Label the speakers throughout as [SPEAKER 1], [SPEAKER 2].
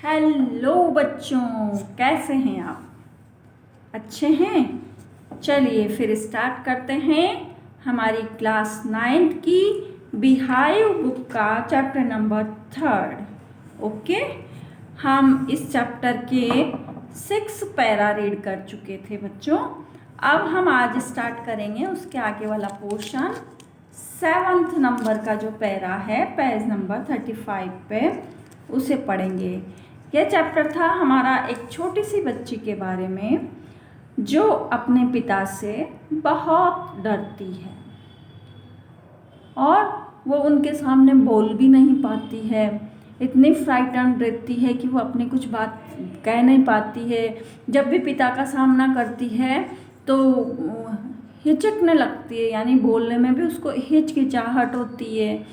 [SPEAKER 1] Hello बच्चों, कैसे हैं आप? अच्छे हैं। चलिए फिर स्टार्ट करते हैं हमारी क्लास 9th की बिहाइव बुक का चैप्टर नंबर 3। ओके, हम इस चैप्टर के 6 पैरा रीड कर चुके थे बच्चों। अब हम आज स्टार्ट करेंगे उसके आगे वाला पोर्शन। 7th नंबर का जो पैरा है पेज नंबर 35 पे उसे पढ़ेंगे। यह चैप्टर था हमारा एक छोटी सी बच्ची के बारे में जो अपने पिता से बहुत डरती है और वो उनके सामने बोल भी नहीं पाती है। इतनी फ्राइटन रहती है कि वो अपनी कुछ बात कह नहीं पाती है। जब भी पिता का सामना करती है तो हिचकने लगती है, यानी बोलने में भी उसको हिचकिचाहट होती है।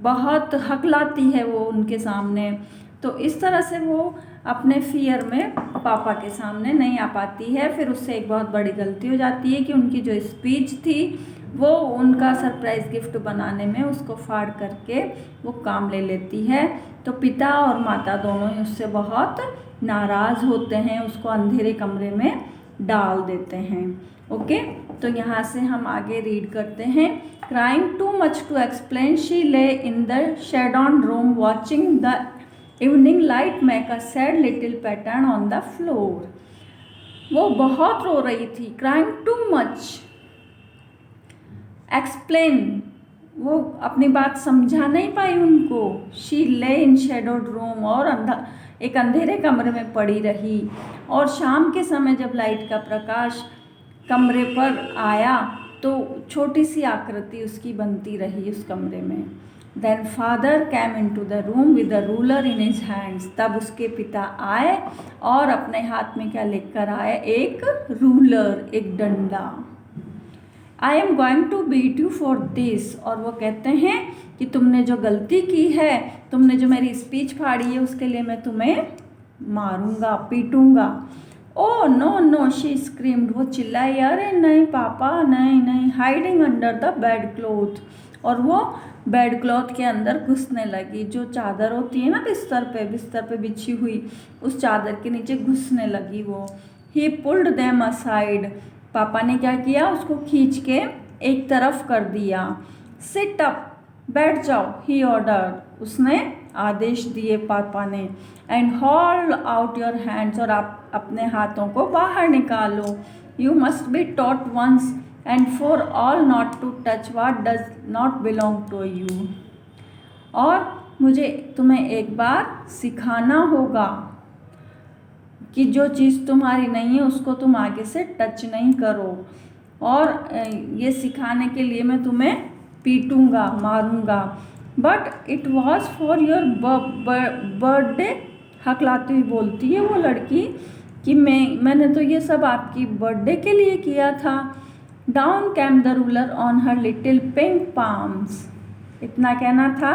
[SPEAKER 1] बहुत हकलाती है वो उनके सामने। तो इस तरह से वो अपने फियर में पापा के सामने नहीं आ पाती है। फिर उससे एक बहुत बड़ी गलती हो जाती है कि उनकी जो स्पीच थी वो उनका सरप्राइज़ गिफ्ट बनाने में उसको फाड़ करके वो काम ले लेती है। तो पिता और माता दोनों ही उससे बहुत नाराज़ होते हैं, उसको अंधेरे कमरे में डाल देते हैं। ओके, तो यहाँ से हम आगे रीड करते हैं। Crying too much to explain she lay in the shadowed room watching the evening light make a sad little pattern on the floor. वो बहुत रो रही थी। क्राइंग टू मच, एक्सप्लेन, वो अपनी बात समझा नहीं पाई उनको। She lay in shadowed room, और एक अंधेरे कमरे में पड़ी रही। और शाम के समय जब लाइट का प्रकाश कमरे पर आया तो छोटी सी आकृति उसकी बनती रही उस कमरे में। Then father came into the room with the ruler in his hands. तब उसके पिता आए और अपने हाथ में क्या लेकर आए? एक रूलर, एक डंडा। I am going to beat you for this. और वो कहते हैं कि तुमने जो गलती की है, तुमने जो मेरी स्पीच फाड़ी है, उसके लिए मैं तुम्हें मारूंगा, पीटूंगा। Oh no no, she screamed. वो चिल्लाई, अरे नहीं पापा, नहीं नहीं। Hiding under the bed cloth. और वो बेड क्लॉथ के अंदर घुसने लगी। जो चादर होती है ना बिस्तर पे बिछी हुई, उस चादर के नीचे घुसने लगी वो। ही पुल्ड देम असाइड। पापा ने क्या किया? उसको खींच के एक तरफ कर दिया। सिट अप, बैठ जाओ, ही ऑर्डर। उसने आदेश दिए पापा ने। And hold out your hands. और आप अपने हाथों को बाहर निकालो। You must be taught once and for all not to touch what does not belong to you. और मुझे तुम्हें एक बार सिखाना होगा कि जो चीज़ तुम्हारी नहीं है उसको तुम आगे से टच नहीं करो। और ये सिखाने के लिए मैं तुम्हें पीटूंगा, मारूंगा। But it was for your birthday. हकलाती हुई बोलती है वो लड़की कि मैंने तो ये सब आपकी बर्थडे के लिए किया था। Down came the ruler on her little pink palms. इतना कहना था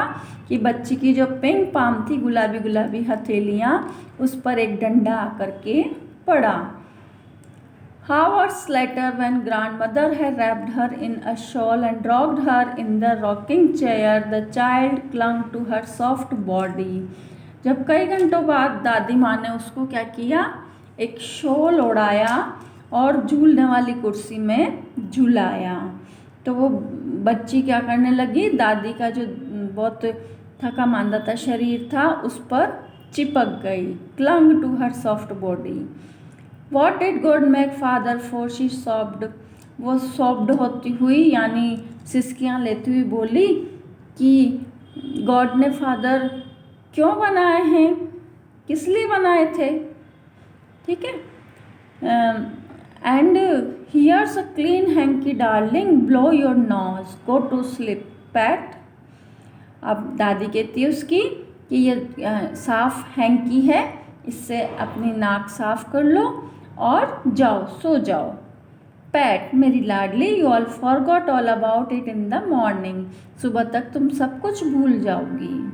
[SPEAKER 1] कि बच्ची की जो पिंक पाम थी, गुलाबी गुलाबी हथेलियाँ, उस पर एक डंडा आकर के पड़ा। Hours later, when grandmother had wrapped her in a shawl and rocked her in the rocking chair, the child clung to her soft body. जब कई घंटों बाद दादी माँ ने उसको क्या किया? एक शॉल ओढ़ाया और झूलने वाली कुर्सी में झुलाया। तो वो बच्ची क्या करने लगी? दादी का जो बहुत थका मांदा था शरीर था उस पर चिपक गई। Clung to her soft body. What did God make father for? She sobbed. वो सॉफ्ट होती हुई यानी सिसकियाँ लेती हुई बोली कि गॉड ने फादर क्यों बनाए हैं, किस लिए बनाए थे? ठीक है। And here's a clean hankie darling, blow your nose, go to sleep Pat. अब दादी कहती है उसकी कि ये साफ हैंकी है, इससे अपनी नाक साफ कर लो और जाओ, सो जाओ। पैट, मेरी लाडली, you all forgot all about it in the morning. सुबह तक तुम सब कुछ भूल जाओगी।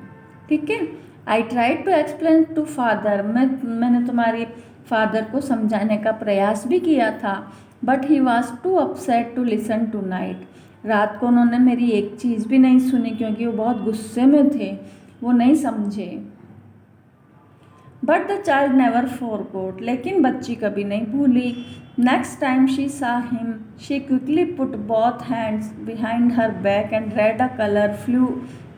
[SPEAKER 1] ठीक है। I tried to explain to father. मैंने तुम्हारे फादर को समझाने का प्रयास भी किया था। But he was too upset to listen tonight. रात को उन्होंने मेरी एक चीज़ भी नहीं सुनी क्योंकि वो बहुत गुस्से में थे, वो नहीं समझे। But the child never forgot, लेकिन बच्ची कभी नहीं भूली। नेक्स्ट टाइम शी सा him she quickly put both hands behind her back and red a colour flu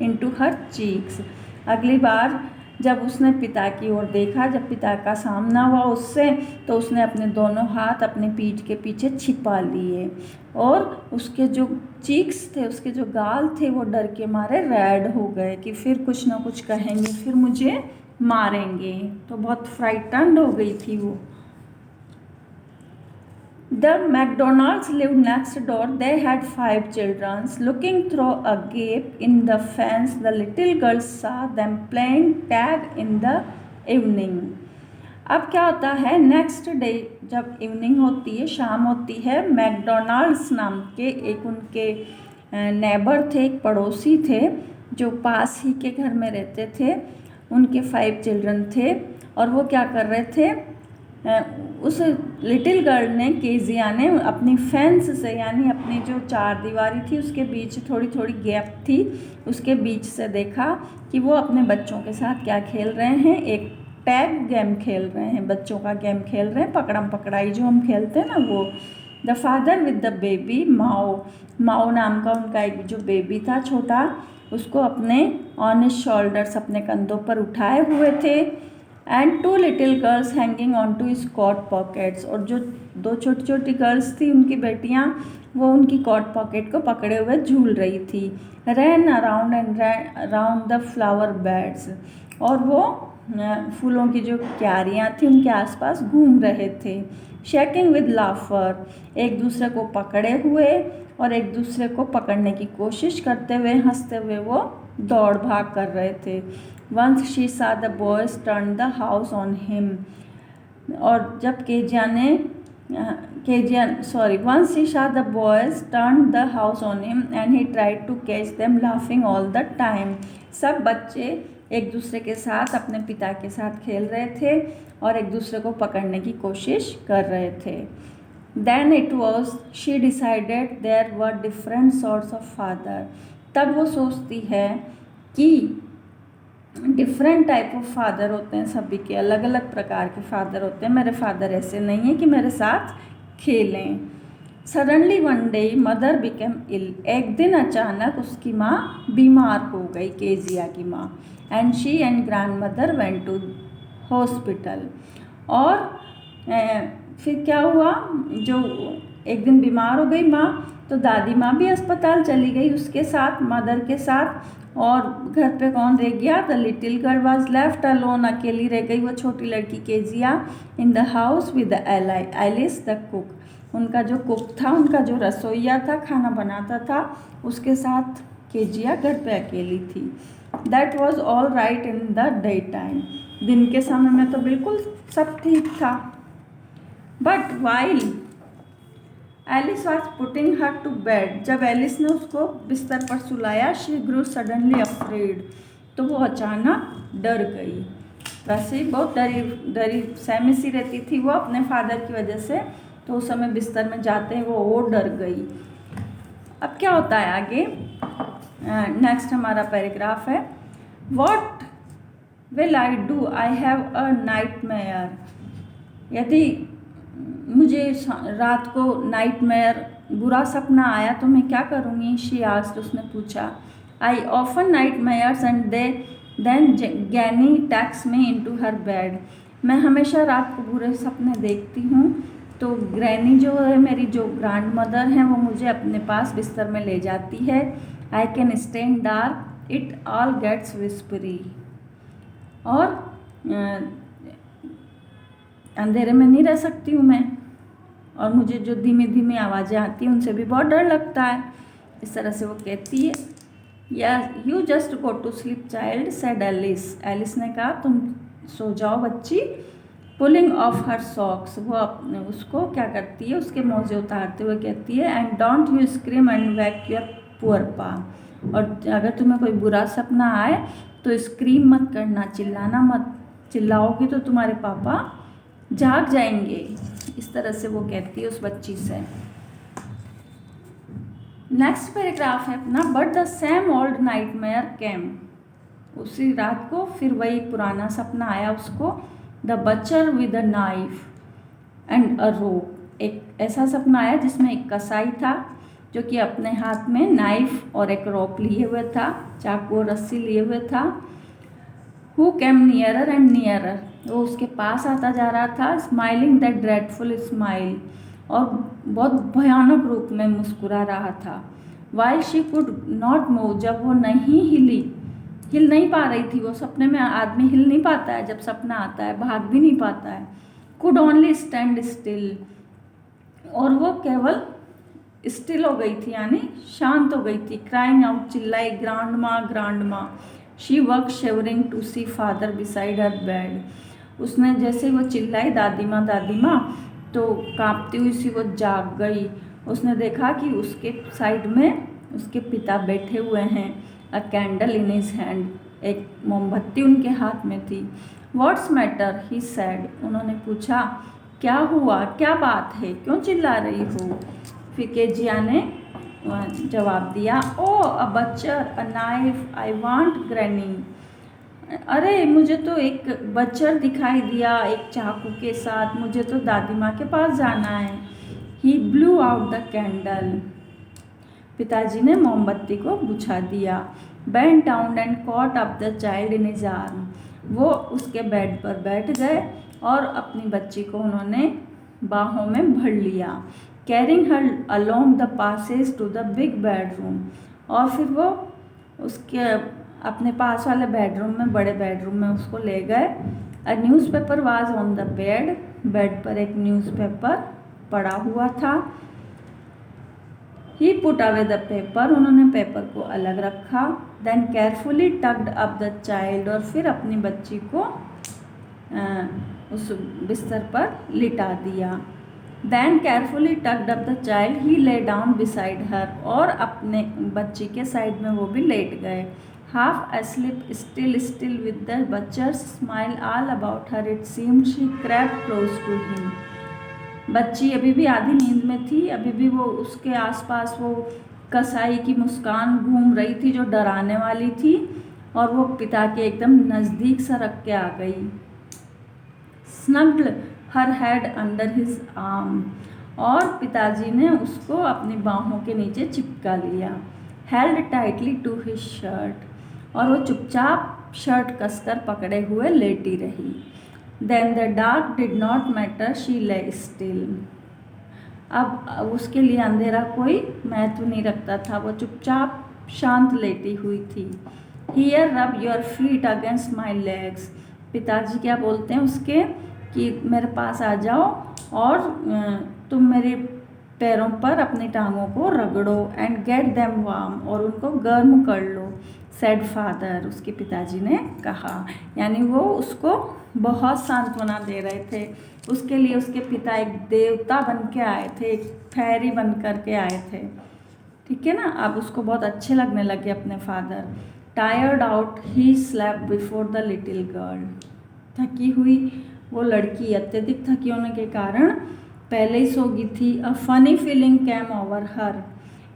[SPEAKER 1] into her cheeks. अगली बार जब उसने पिता की ओर देखा, जब पिता का सामना हुआ उससे, तो उसने अपने दोनों हाथ अपने पीठ के पीछे छिपा लिए और उसके जो चीक्स थे, उसके जो गाल थे, वो डर के मारे रेड हो गए कि फिर कुछ ना कुछ कहेंगे, फिर मुझे मारेंगे। तो बहुत फ्राइटन्ड हो गई थी वो। The McDonalds lived next door. They had 5 children. Looking through a gap in the fence, the little girls saw them playing tag in the evening. अब क्या होता है, नेक्स्ट डे जब इवनिंग होती है, शाम होती है, मैकडोनाल्ड्स नाम के एक उनके नेबर थे, एक पड़ोसी थे जो पास ही के घर में रहते थे। उनके 5 चिल्ड्रन थे और वो क्या कर रहे थे, उस लिटिल गर्ल ने, केजिया ने, अपनी फेंस से, यानी अपनी जो चार दीवारी थी उसके बीच थोड़ी थोड़ी गैप थी, उसके बीच से देखा कि वो अपने बच्चों के साथ क्या खेल रहे हैं, एक टैग गेम खेल रहे हैं, बच्चों का गेम खेल रहे हैं, पकड़म पकड़ाई जो हम खेलते हैं ना वो। The father with the baby, Mao, Mao नाम का उनका एक जो बेबी था छोटा, उसको अपने ऑन हिज शोल्डर्स, अपने कंधों पर उठाए हुए थे। And 2 little girls hanging on to his coat pockets, और जो 2 छोटी छोटी गर्ल्स थी, उनकी बेटियां, वो उनकी कोट पॉकेट को पकड़े हुए झूल रही थी। Ran around and around the flower beds, और वो फूलों की जो क्यारियाँ थी उनके आसपास घूम रहे थे। शेकिंग विद लाफर, एक दूसरे को पकड़े हुए और एक दूसरे को पकड़ने की कोशिश करते हुए, हंसते हुए वो दौड़ भाग कर रहे थे। Once she saw the boys turn the house on him, और जब once she saw the boys turn the house on him and he tried to catch them laughing all the time. सब बच्चे एक दूसरे के साथ, अपने पिता के साथ खेल रहे थे और एक दूसरे को पकड़ने की कोशिश कर रहे थे। Then it was she decided there were different sorts of father. तब वो सोचती है कि डिफरेंट टाइप ऑफ फादर होते हैं, सभी के अलग अलग प्रकार के फादर होते हैं, मेरे फादर ऐसे नहीं है कि मेरे साथ खेलें। Suddenly one day mother became ill, एक दिन अचानक उसकी माँ बीमार हो गई, केजिया की माँ। And she and grandmother went to hospital, और फिर क्या हुआ, जो एक दिन बीमार हो गई माँ, तो दादी माँ भी अस्पताल चली गई उसके साथ, मदर के साथ। और घर पे कौन रह गया, the little girl was left alone, अकेली रह गई वो छोटी लड़की Kezia. In the house with Alice the cook, उनका जो कुक था, उनका जो रसोइया था, खाना बनाता था, उसके साथ केजिया घर पे अकेली थी। That was all right in the day time, दिन के समय में तो बिल्कुल सब ठीक था। But while Alice was putting her to bed, जब एलिस ने उसको बिस्तर पर सुलाया, शी ग्रू सडनली अफ्रेड, तो वो अचानक डर गई। वैसे ही बहुत डरी सहमी सी रहती थी वो अपने फादर की वजह से, तो उस समय बिस्तर में जाते हैं वो डर गई। अब क्या होता है आगे, नेक्स्ट हमारा पैराग्राफ है, what will I do, I have a nightmare, यदि मुझे रात को नाइटमेयर, बुरा सपना आया तो मैं क्या करूँगी, शी आस्क्ड, उसने पूछा। I often nightmares and then granny takes me into her bed, मैं हमेशा रात को बुरे सपने देखती हूँ, तो ग्रैनी जो है, मेरी जो ग्रैंड मदर हैं, वो मुझे अपने पास बिस्तर में ले जाती है। I can stay in dark, it all gets whispery, और अंधेरे में नहीं रह सकती हूँ मैं, और मुझे जो धीमी धीमी आवाज़ें आती हैं उनसे भी बहुत डर लगता है। इस तरह से वो कहती है। या you just go to sleep child said Alice, Alice ने कहा तुम सो जाओ बच्ची। पुलिंग ऑफ हर सॉक्स, वो उसको क्या करती है, उसके मोजे उतारते हुए कहती है, and don't you scream and wake your poor पा, और अगर तुम्हें कोई बुरा सपना आए तो स्क्रीम मत करना, चिल्लाना मत, चिल्लाओगी तो तुम्हारे पापा जाग जाएंगे। इस तरह से वो कहती है उस बच्ची से। नेक्स्ट पैराग्राफ है अपना, but the same old nightmare came, उसी रात को फिर वही पुराना सपना आया उसको। The butcher with a knife and a rope. एक ऐसा सपना आया जिसमें एक कसाई था जो कि अपने हाथ में नाइफ और एक रोप लिए हुए था, चाकू और रस्सी लिए हुए था। Who came nearer and nearer, वो उसके पास आता जा रहा था, स्माइलिंग दैट ड्रेडफुल स्माइल, और बहुत भयानक रूप में मुस्कुरा रहा था। While she could not move, जब वो नहीं हिल नहीं पा रही थी। वो सपने में आदमी हिल नहीं पाता है, जब सपना आता है भाग भी नहीं पाता है। कुड ओनली स्टैंड स्टिल, और वो केवल स्टिल हो गई थी, यानी शांत हो गई थी। क्राइंग आउट, चिल्लाई, grandma grandma. She were shivering to see father beside her bed. उसने जैसे वो चिल्लाई दादी माँ, तो कांपती हुई सी वो जाग गई। उसने देखा कि उसके साइड में उसके पिता बैठे हुए हैं। अ कैंडल इन हिज हैंड, एक मोमबत्ती उनके हाथ में थी। व्हाट्स मैटर, ही सैड, उन्होंने पूछा क्या हुआ, क्या बात है, क्यों चिल्ला रही हो। फिर केजिया ने जवाब दिया, oh a butcher, a knife, I want granny. अरे मुझे तो एक बच्चर दिखाई दिया एक चाकू के साथ, मुझे तो दादी माँ के पास जाना है। ही ब्लू आउट द कैंडल, पिताजी ने मोमबत्ती को बुझा दिया। Bent down and caught up the child in his arm, वो उसके बेड पर बैठ गए और अपनी बच्ची को उन्होंने बाहों में भर लिया। Carrying her along the passage to the big bedroom, और फिर वो उसके अपने पास वाले बेडरूम में, बड़े बेडरूम में उसको ले गए। A newspaper was on the bed, bed पर एक न्यूज़पेपर पड़ा हुआ था। He put away the paper, उन्होंने पेपर को अलग रखा। Then carefully tucked up the child, और फिर अपनी बच्ची को उस बिस्तर पर लिटा दिया। Then carefully tucked up the child, he lay down beside her, और अपने बच्ची के साइड में वो भी लेट गए। Half asleep, still with the butcher's smile all about her, it seemed she crept close to him. बच्ची अभी भी आधी नींद में थी, अभी भी वो उसके आसपास वो कसाई की मुस्कान घूम रही थी जो डराने वाली थी, और वो पिता के एकदम नज़दीक सरक के आ गई। Snuggled her head under his arm, और पिताजी ने उसको अपनी बाहों के नीचे चिपका लिया। Held tightly to his shirt, और वो चुपचाप शर्ट कसकर पकड़े हुए लेटी रही। Then the dark did not matter, she lay still, अब उसके लिए अंधेरा कोई महत्व नहीं रखता था, वो चुपचाप शांत लेटी हुई थी। Here rub your feet against my legs, पिताजी क्या बोलते हैं उसके कि मेरे पास आ जाओ और तुम मेरे पैरों पर अपनी टांगों को रगड़ो। एंड गेट देम वार्म, और उनको गर्म कर लो। सेड फादर, उसके पिताजी ने कहा, यानी वो उसको बहुत सांत्वना दे रहे थे। उसके लिए उसके पिता एक देवता बन के आए थे, एक फेरी बन कर के आए थे, ठीक है ना। अब उसको बहुत अच्छे लगने लगे अपने father. Tired out, he slept before the little girl, थकी हुई वो लड़की अत्यधिक थकी होने के कारण पहले ही सो गई थी। A funny feeling came over her,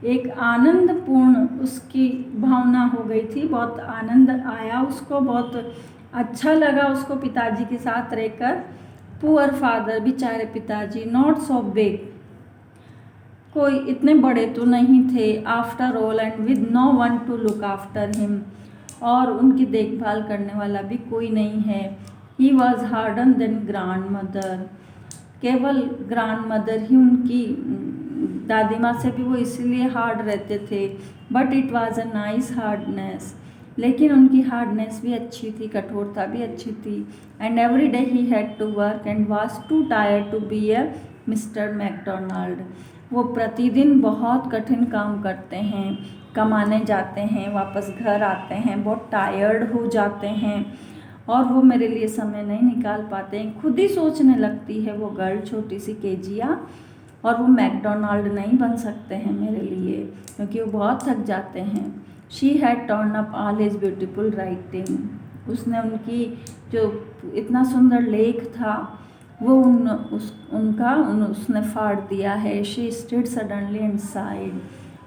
[SPEAKER 1] एक आनंदपूर्ण उसकी भावना हो गई थी, बहुत आनंद आया उसको, बहुत अच्छा लगा उसको पिताजी के साथ रहकर। पुअर फादर, बेचारे पिताजी, नॉट सो बिग, कोई इतने बड़े तो नहीं थे। After all and with no one to look after him, और उनकी देखभाल करने वाला भी कोई नहीं है। He was harder than grandmother, केवल ग्रांड मदर ही उनकी दादी माँ से भी वो इसीलिए हार्ड रहते थे। But it was a nice hardness, लेकिन उनकी हार्डनेस भी अच्छी थी, कठोरता भी अच्छी थी। And every day he had to work and was too tired to be a Mr Macdonald, वो प्रतिदिन बहुत कठिन काम करते हैं, कमाने जाते हैं, वापस घर आते हैं, बहुत टायर्ड हो जाते हैं, और वो मेरे लिए समय नहीं निकाल पाते हैं। खुद ही सोचने लगती है वो गर्ल, छोटी सी केजिया, और वो मैकडोनाल्ड नहीं बन सकते हैं मेरे लिए, क्योंकि वो बहुत थक जाते हैं। She had turn up all his beautiful writing, उसने उनकी जो इतना सुंदर लेख था वो उसने फाड़ दिया है। शी स्टिड सडनली एंड साइड,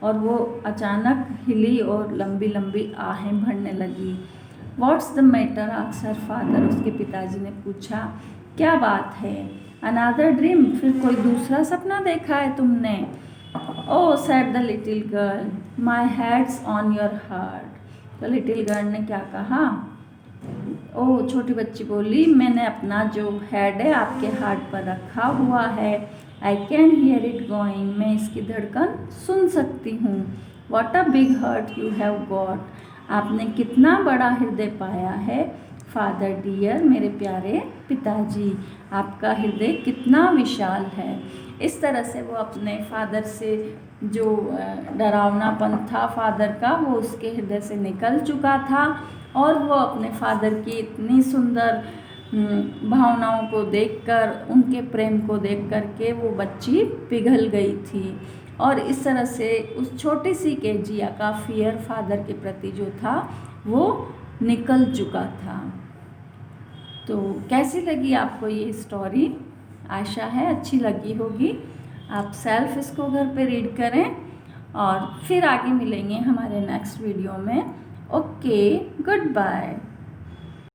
[SPEAKER 1] और वो अचानक हिली और लंबी लंबी आहें भरने लगी। What's the matter, asked her father, उसके पिताजी ने पूछा, क्या बात है? अनदर ड्रीम, फिर कोई दूसरा सपना देखा है तुमने? Oh said the little girl, my head's on your heart. तो लिटिल गर्ल ने क्या कहा? ओह छोटी बच्ची बोली, मैंने अपना जो हेड है आपके हार्ट पर रखा हुआ है। I can hear it going, मैं इसकी धड़कन सुन सकती हूँ। What a big heart you have got, आपने कितना बड़ा हृदय पाया है। फादर डियर, मेरे प्यारे पिताजी, आपका हृदय कितना विशाल है। इस तरह से वो अपने फादर से जो डरावनापन था फादर का, वो उसके हृदय से निकल चुका था और वो अपने फादर की इतनी सुंदर भावनाओं को देखकर, उनके प्रेम को देख कर के वो बच्ची पिघल गई थी। और इस तरह से उस छोटी सी केजिया का फियर फादर के प्रति जो था वो निकल चुका था। तो कैसी लगी आपको ये स्टोरी? आशा है अच्छी लगी होगी। आप सेल्फ इसको घर पे रीड करें और फिर आगे मिलेंगे हमारे नेक्स्ट वीडियो में। Okay, good bye.